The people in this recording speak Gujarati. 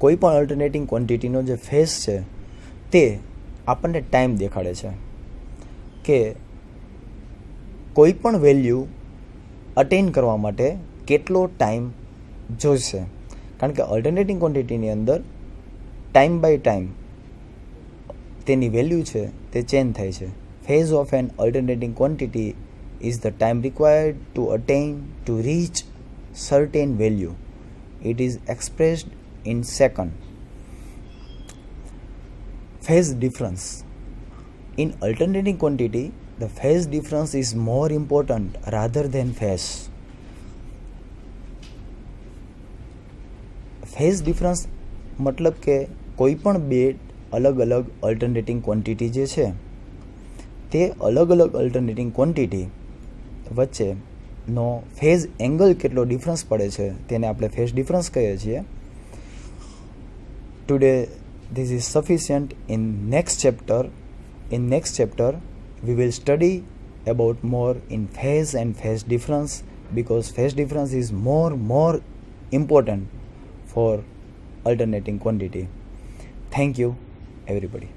કોઈ પણ અલ્ટરનેટિંગ ક્વોન્ટિટીનો જે ફેઝ છે તે આપણને ટાઈમ દેખાડે છે કે કોઈ પણ વેલ્યુ અટેન કરવા માટે કેટલો ટાઈમ જોઈશે. કારણ કે અલ્ટરનેટિંગ ક્વોન્ટિટીની અંદર ટાઈમ બાય ટાઈમ તેની વેલ્યુ છે તે ચેન્જ થાય છે. Phase of an alternating quantity is the time required to attain to reach certain value. It is expressed in second. Phase difference. In alternating quantity, the phase difference is more important rather than phase. Phase difference मतलब કે કોઈ પણ બે અલગ અલગ અલ્ટરનેટિંગ ક્વોન્ટિટી જે છે તે અલગ અલગ અલ્ટરનેટિંગ ક્વોન્ટિટી વચ્ચેનો ફેઝ એંગલ કેટલો ડિફરન્સ પડે છે તેને આપણે ફેઝ ડિફરન્સ કહીએ છીએ. Today this is sufficient. In next chapter we will study about more in phase and phase difference, because phase difference is more important for alternating quantity. Thank you everybody.